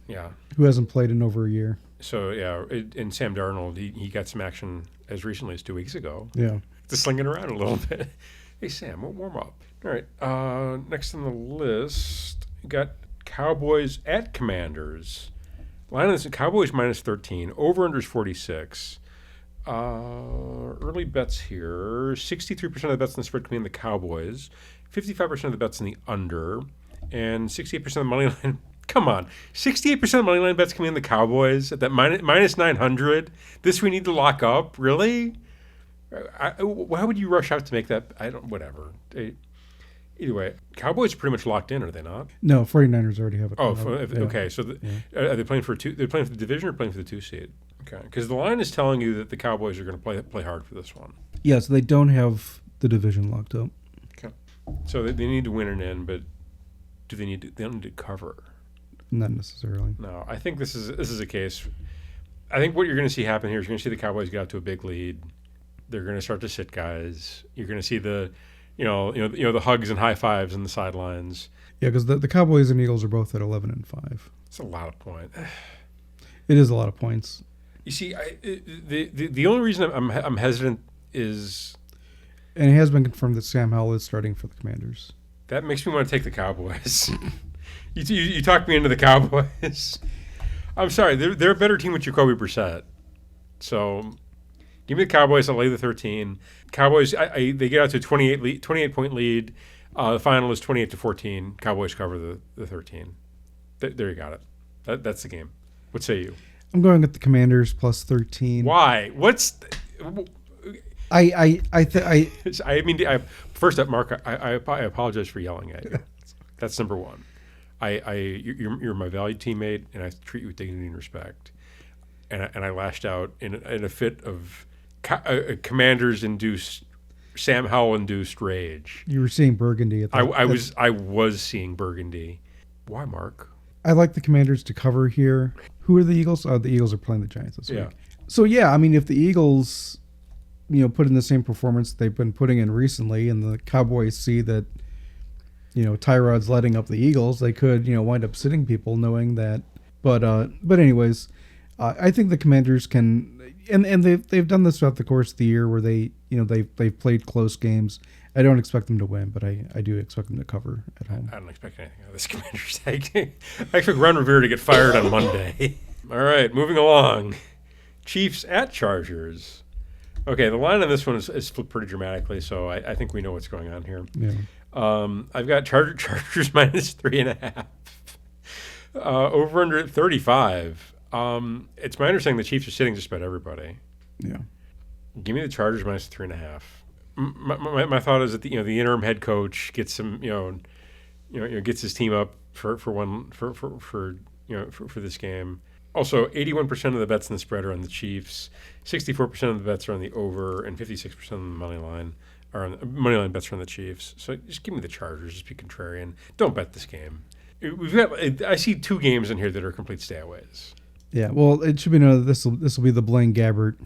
[SPEAKER 2] who hasn't played in over a year.
[SPEAKER 1] So, and Sam Darnold, he got some action as recently as 2 weeks ago.
[SPEAKER 2] Yeah.
[SPEAKER 1] To sling it around a little bit. Hey, Sam, warm up. All right. Next on the list, we got Cowboys at Commanders. Line on this, Cowboys minus 13. Over-under is 46. Early bets here. 63% of the bets in the spread come in the Cowboys. 55% of the bets in the under. And 68% of the money line. Come on. 68% of the money line bets come in the Cowboys at that minus 900. This we need to lock up? Really? Why would you rush out to make that? Whatever. Either way, Cowboys are pretty much locked in, are they not?
[SPEAKER 2] No, 49ers already have it.
[SPEAKER 1] Okay. So are they playing for two? They're playing for the division or playing for the 2 seed? Okay, because the line is telling you that the Cowboys are going to play hard for this one.
[SPEAKER 2] Yeah, so they don't have the division locked up.
[SPEAKER 1] Okay, so they need to win an in, but do they need to? They don't need to cover.
[SPEAKER 2] Not necessarily.
[SPEAKER 1] No, I think this is a case. I think what you're going to see happen here is you're going to see the Cowboys get out to a big lead. They're going to start to sit guys. You're going to see the hugs and high fives in the sidelines.
[SPEAKER 2] Yeah, because the Cowboys and Eagles are both at 11-5.
[SPEAKER 1] It's a lot of points.
[SPEAKER 2] It is a lot of points.
[SPEAKER 1] You see, the only reason I'm hesitant is,
[SPEAKER 2] and it has been confirmed that Sam Howell is starting for the Commanders.
[SPEAKER 1] That makes me want to take the Cowboys. You talked me into the Cowboys. I'm sorry, they're a better team with Jacoby Brissett. So give me the Cowboys. I'll lay the 13. Cowboys, they get out to a 28-point lead. The final is 28-14. Cowboys cover the 13. There you got it. That's the game. What say you?
[SPEAKER 2] I'm going with the Commanders plus 13.
[SPEAKER 1] Why? First up, Mark, I apologize for yelling at you. That's number one. You're my valued teammate, and I treat you with dignity and respect. And I lashed out in a fit of Commanders-induced, Sam Howell-induced rage.
[SPEAKER 2] You were seeing burgundy at that.
[SPEAKER 1] I was seeing burgundy. Why, Mark?
[SPEAKER 2] I like the Commanders to cover here. Who are the Eagles? The Eagles are playing the Giants this week. So, I mean, if the Eagles, put in the same performance they've been putting in recently, and the Cowboys see that, Tyrod's letting up the Eagles, they could, wind up sitting people knowing that. But anyways, I think the Commanders can, and they've done this throughout the course of the year where they've played close games. I don't expect them to win, but I do expect them to cover at home.
[SPEAKER 1] I don't expect anything out of this Commanders. I expect Ron Rivera to get fired on Monday. All right, moving along. Chiefs at Chargers. Okay, the line on this one is flipped pretty dramatically, so I think we know what's going on here.
[SPEAKER 2] Yeah.
[SPEAKER 1] I've got Chargers minus 3.5. Over under at 35. It's my understanding the Chiefs are sitting just about everybody.
[SPEAKER 2] Yeah.
[SPEAKER 1] Give me the Chargers minus 3.5. My thought is that the interim head coach gets some gets his team up for this game. Also, 81% of the bets in the spread are on the Chiefs, 64% of the bets are on the over, and 56% of the money line bets are on the Chiefs. So just give me the Chargers. Just be contrarian. Don't bet this game. I see 2 games in here that are complete stayaways.
[SPEAKER 2] Yeah, well, it should be noted this will be the Blaine Gabbert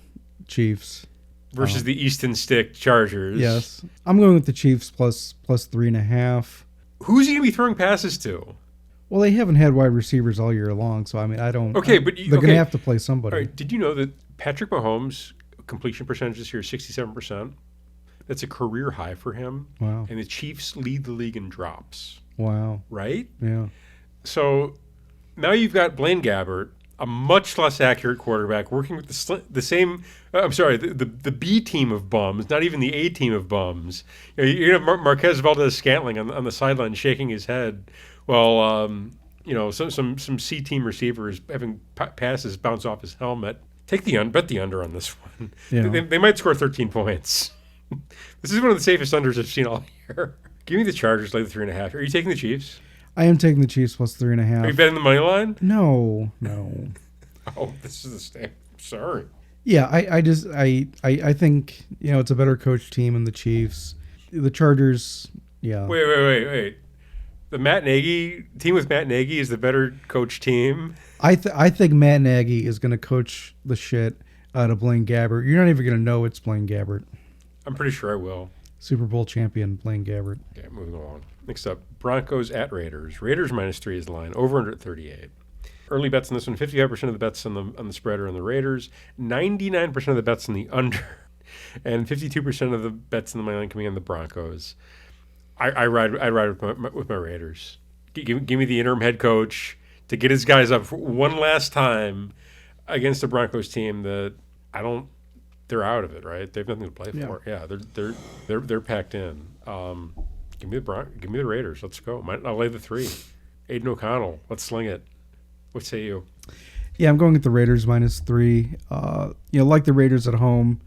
[SPEAKER 2] Chiefs
[SPEAKER 1] versus the Easton Stick Chargers.
[SPEAKER 2] Yes, I'm going with the Chiefs plus 3.5.
[SPEAKER 1] Who's he going to be throwing passes to?
[SPEAKER 2] Well, they haven't had wide receivers all year long, so I mean, I don't.
[SPEAKER 1] Okay, but
[SPEAKER 2] they're going to have to play somebody.
[SPEAKER 1] All right, did you know that Patrick Mahomes' completion percentage this year is 67%? That's a career high for him.
[SPEAKER 2] Wow.
[SPEAKER 1] And the Chiefs lead the league in drops.
[SPEAKER 2] Wow.
[SPEAKER 1] Right?
[SPEAKER 2] Yeah.
[SPEAKER 1] So now you've got Blaine Gabbert, a much less accurate quarterback, working with the same. The B team of bums, not even the A team of bums. You have Marquez Valdez-Scantling on the sideline shaking his head, while some C team receivers having passes bounce off his helmet. Bet the under on this one.
[SPEAKER 2] Yeah.
[SPEAKER 1] They might score 13 points. This is one of the safest unders I've seen all year. Give me the Chargers, lay the 3.5. Are you taking the Chiefs?
[SPEAKER 2] I am taking the Chiefs plus 3.5.
[SPEAKER 1] Are you betting the money line?
[SPEAKER 2] No.
[SPEAKER 1] Oh, this is the same. Sorry.
[SPEAKER 2] Yeah, I think it's a better coach team than the Chiefs. The Chargers, yeah.
[SPEAKER 1] Wait. The Matt Nagy team with Matt Nagy is the better coach team.
[SPEAKER 2] I think Matt Nagy is going to coach the shit out of Blaine Gabbert. You're not even going to know it's Blaine Gabbert.
[SPEAKER 1] I'm pretty sure I will.
[SPEAKER 2] Super Bowl champion Blaine Gabbert.
[SPEAKER 1] Okay, moving along. Next up, Broncos at Raiders. Raiders -3 is the line. Over under at 38. Early bets on this one. 55% of the bets on the spread are on the Raiders. 99% of the bets on the under, and 52% of the bets on the money line coming on the Broncos. I ride with my Raiders. Give me the interim head coach to get his guys up for one last time against the Broncos team that they're out of it, right? They have nothing to play for. Yeah, they're packed in. Give me the Raiders. Let's go. I'll lay the 3. Aiden O'Connell. Let's sling it. What say you?
[SPEAKER 2] Yeah, I'm going with the Raiders -3. Like the Raiders at home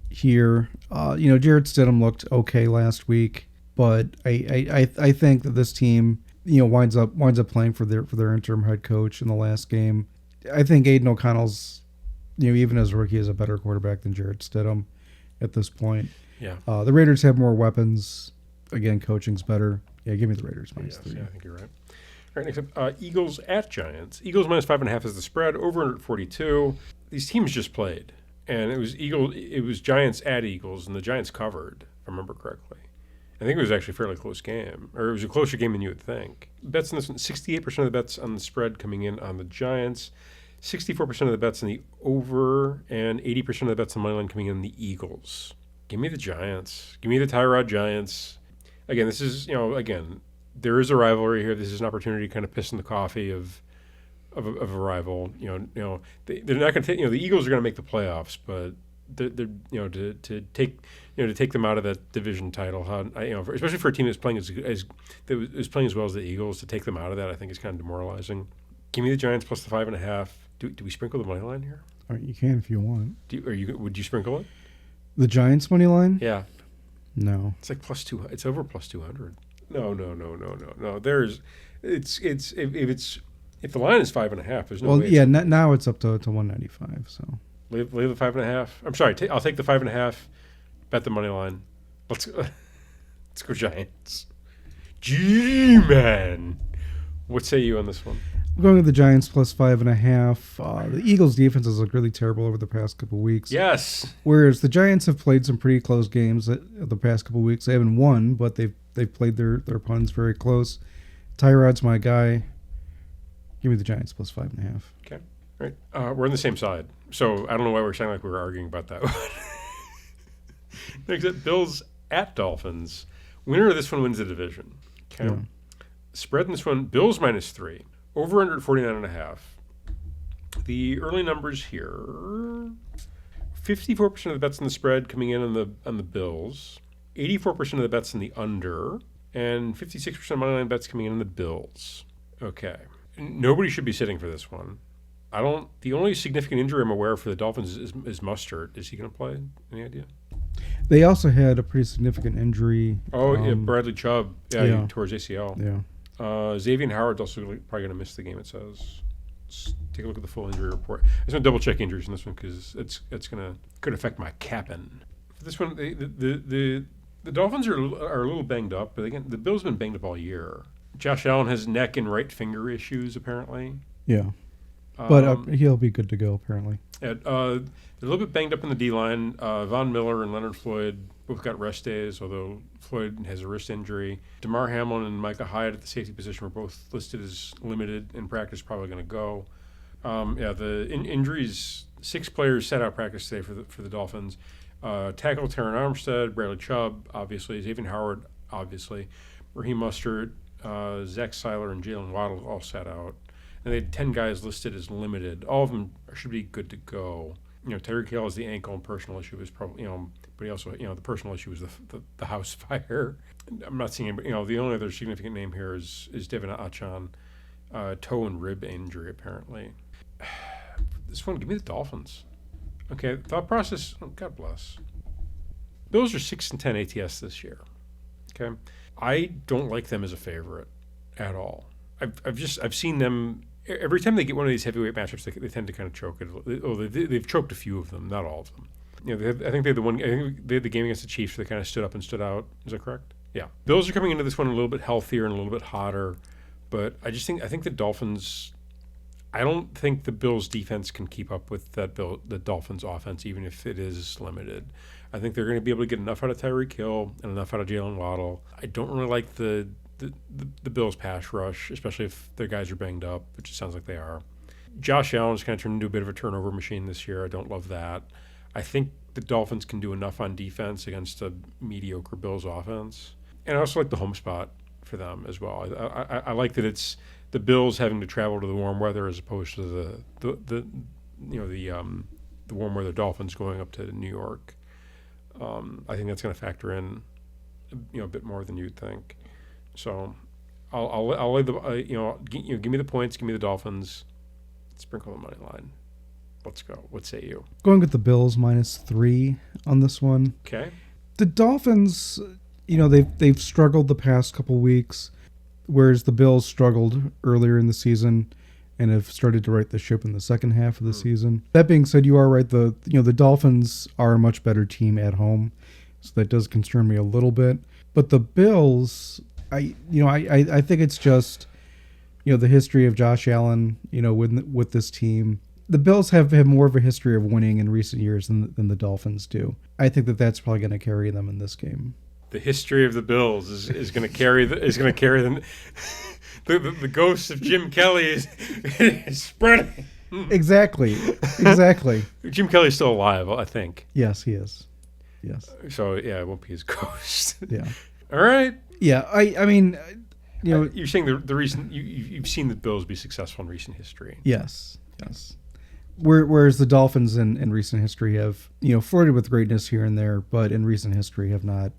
[SPEAKER 2] here. Jarrett Stidham looked okay last week, but I think that this team, winds up playing for their interim head coach in the last game. I think Aiden O'Connell's, even as a rookie, is a better quarterback than Jarrett Stidham at this point.
[SPEAKER 1] Yeah.
[SPEAKER 2] The Raiders have more weapons. Again, coaching's better. Yeah, give me the Raiders -3.
[SPEAKER 1] Yeah, I think you're right. All right, next up, Eagles at Giants. Eagles -5.5 is the spread. Over under 42. These teams just played, and it was Giants at Eagles, and the Giants covered, if I remember correctly. I think it was actually a fairly close game, or it was a closer game than you would think. Bets on this one, 68% of the bets on the spread coming in on the Giants, 64% of the bets on the over, and 80% of the bets on the money line coming in on the Eagles. Give me the Giants. Give me the Tyrod Giants. Again, this is, there is a rivalry here. This is an opportunity to kind of piss in the coffee of a rival. They're not going to take. The Eagles are going to make the playoffs, but to take them out of that division title, especially for a team that's playing as well as the Eagles, to take them out of that, I think is kind of demoralizing. Give me the Giants plus the 5.5. Do we sprinkle the money line here?
[SPEAKER 2] All right, you can if you want.
[SPEAKER 1] Would you sprinkle it?
[SPEAKER 2] The Giants money line?
[SPEAKER 1] Yeah.
[SPEAKER 2] No.
[SPEAKER 1] It's like +2. It's over +200. No. If the line is 5.5, there's no way.
[SPEAKER 2] Well, yeah. Now it's up to 195. So
[SPEAKER 1] leave the 5.5. I'm sorry. I'll take the 5.5. Bet the money line. Let's go Giants. G-man. What say you on this one?
[SPEAKER 2] I'm going with the Giants plus 5.5. The Eagles' defense has looked really terrible over the past couple of weeks.
[SPEAKER 1] Yes.
[SPEAKER 2] Whereas the Giants have played some pretty close games the past couple of weeks. They haven't won, but they've played their opponents very close. Tyrod's my guy. Give me the Giants plus 5.5.
[SPEAKER 1] Okay. All right. We're on the same side. So I don't know why we're sounding like we were arguing about that one. Next up, Bills at Dolphins. Winner of this one wins the division. Okay. Yeah. Spread in this one, Bills -3. Over under 49.5. The early numbers here: 54% of the bets on the spread coming in on the Bills, 84% of the bets on the under, and 56% of money line bets coming in on the Bills. Okay, nobody should be sitting for this one. The only significant injury I'm aware of for the Dolphins is Mustard. Is he going to play? Any idea?
[SPEAKER 2] They also had a pretty significant injury.
[SPEAKER 1] Yeah, Bradley Chubb. Yeah, he tore his ACL.
[SPEAKER 2] Yeah.
[SPEAKER 1] Xavier Howard's also probably going to miss the game, it says. Let's take a look at the full injury report. I just want to double-check injuries in this one because it's could affect my capping. For this one, the Dolphins are a little banged up, but again, the Bills have been banged up all year. Josh Allen has neck and right finger issues, apparently.
[SPEAKER 2] Yeah. But he'll be good to go, apparently.
[SPEAKER 1] They're a little bit banged up in the D-line. Von Miller and Leonard Floyd both got rest days, although Floyd has a wrist injury. DeMar Hamlin and Micah Hyde at the safety position were both listed as limited in practice, probably going to go. The injuries, 6 players sat out practice today for the Dolphins. Tackle Terran Armstead, Bradley Chubb, obviously, Xavier Howard, obviously, Raheem Mostert, Zach Seiler, and Jalen Waddle all sat out. And they had 10 guys listed as limited. All of them should be good to go. Tyreek Hill has the ankle and personal issue is probably, but he also, the personal issue was the house fire. I'm not seeing anybody, the only other significant name here is Devin Achane, toe and rib injury, apparently. This one, give me the Dolphins. Okay, thought process, God bless. Bills are 6-10 ATS this year. Okay, I don't like them as a favorite at all. I've seen them. Every time they get one of these heavyweight matchups, they tend to kind of choke it. They've choked a few of them, not all of them. I think they had the game against the Chiefs where they kind of stood up and stood out. Is that correct? Yeah. Bills are coming into this one a little bit healthier and a little bit hotter, but I think the Dolphins. I don't think the Bills' defense can keep up with the Dolphins' offense, even if it is limited. I think they're going to be able to get enough out of Tyreek Hill and enough out of Jalen Waddle. I don't really like the Bills' pass rush, especially if their guys are banged up, which it sounds like they are. Josh Allen's kind of turned into a bit of a turnover machine this year. I don't love that. I think the Dolphins can do enough on defense against a mediocre Bills offense. And I also like the home spot for them as well. I like that it's the Bills having to travel to the warm weather as opposed to the warm weather Dolphins going up to New York. I think that's going to factor in, a bit more than you'd think. So, I'll lay the give me the points, give me the Dolphins, sprinkle the money line. Let's go. What say you?
[SPEAKER 2] Going with the Bills -3 on this one.
[SPEAKER 1] Okay.
[SPEAKER 2] The Dolphins, they've struggled the past couple weeks, whereas the Bills struggled earlier in the season and have started to right the ship in the second half of the season. That being said, you are right. The Dolphins are a much better team at home, so that does concern me a little bit. But the Bills, I think it's just, the history of Josh Allen, with this team. The Bills have more of a history of winning in recent years than the Dolphins do. I think that's probably going to carry them in this game.
[SPEAKER 1] The history of the Bills is going to carry them. The ghost of Jim Kelly is spreading.
[SPEAKER 2] Exactly.
[SPEAKER 1] Jim Kelly's still alive, I think.
[SPEAKER 2] Yes, he is. Yes.
[SPEAKER 1] So yeah, it won't be his ghost.
[SPEAKER 2] Yeah.
[SPEAKER 1] All right.
[SPEAKER 2] Yeah, I mean,
[SPEAKER 1] you're saying the recent you've seen the Bills be successful in recent history.
[SPEAKER 2] Yes. Whereas the Dolphins in recent history have, flirted with greatness here and there, but in recent history have not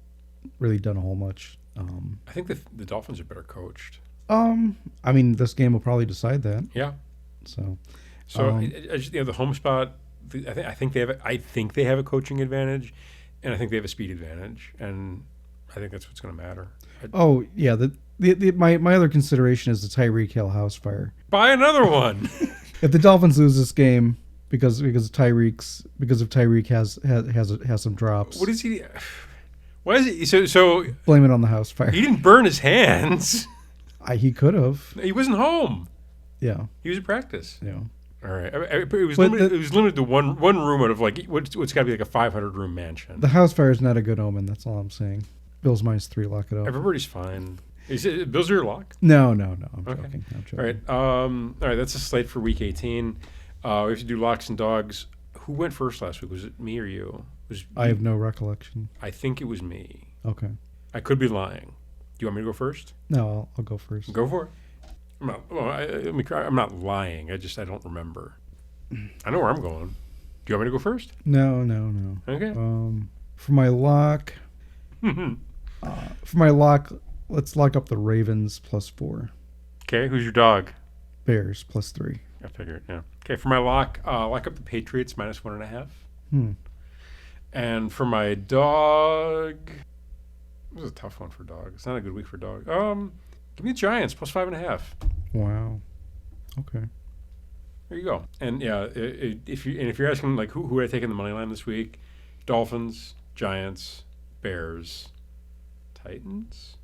[SPEAKER 2] really done a whole much.
[SPEAKER 1] I think the Dolphins are better coached.
[SPEAKER 2] I mean, this game will probably decide that.
[SPEAKER 1] Yeah.
[SPEAKER 2] So
[SPEAKER 1] the home spot. I think they have a coaching advantage, and I think they have a speed advantage, and I think that's what's going to matter. My other consideration is the Tyreek Hill house fire. Buy another one.
[SPEAKER 2] If the Dolphins lose this game because Tyreek has some drops.
[SPEAKER 1] What is he? Why is he so?
[SPEAKER 2] Blame it on the house fire.
[SPEAKER 1] He didn't burn his hands.
[SPEAKER 2] He could have.
[SPEAKER 1] He wasn't home.
[SPEAKER 2] Yeah.
[SPEAKER 1] He was at practice.
[SPEAKER 2] Yeah.
[SPEAKER 1] All right. It was limited to one room out of what's got to be like a 500-room mansion.
[SPEAKER 2] The house fire is not a good omen. That's all I'm saying. Bills -3. Lock it up.
[SPEAKER 1] Everybody's fine. Is it Bills are your lock?
[SPEAKER 2] No. I'm joking.
[SPEAKER 1] All right. All right. That's a slate for Week 18. We have to do locks and dogs. Who went first last week? Was it me or you?
[SPEAKER 2] I have no recollection.
[SPEAKER 1] I think it was me.
[SPEAKER 2] Okay.
[SPEAKER 1] I could be lying. Do you want me to go first?
[SPEAKER 2] No, I'll go first.
[SPEAKER 1] Go for it. I'm not lying. I don't remember. I know where I'm going. Do you want me to go first?
[SPEAKER 2] No.
[SPEAKER 1] Okay.
[SPEAKER 2] For my lock, let's lock up the Ravens +4.
[SPEAKER 1] Okay. Who's your dog?
[SPEAKER 2] Bears +3.
[SPEAKER 1] I figured. Yeah. Okay. For my lock up the Patriots -1.5. And for my dog, this is a tough one for dog. It's not a good week for dog. Give me the Giants +5.5.
[SPEAKER 2] Wow. Okay.
[SPEAKER 1] There you go. And yeah, if you're asking like who would I take in the money line this week, Dolphins, Giants, Bears, Titans.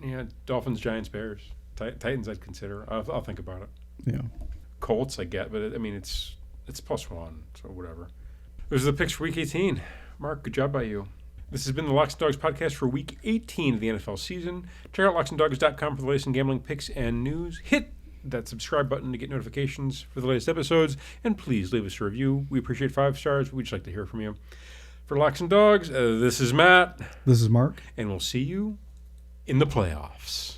[SPEAKER 1] Yeah, Dolphins, Giants, Bears, Titans. I'd consider. I'll think about it.
[SPEAKER 2] Yeah.
[SPEAKER 1] Colts, I get, but it's +1, so whatever. Those are the picks for Week 18. Mark, good job by you. This has been the Locks and Dogs podcast for Week 18 of the NFL season. Check out locksanddogs.com for the latest in gambling picks and news. Hit that subscribe button to get notifications for the latest episodes, and please leave us a review. We appreciate 5 stars. We'd just like to hear from you. For Locks and Dogs, this is Matt.
[SPEAKER 2] This is Mark.
[SPEAKER 1] And we'll see you in the playoffs.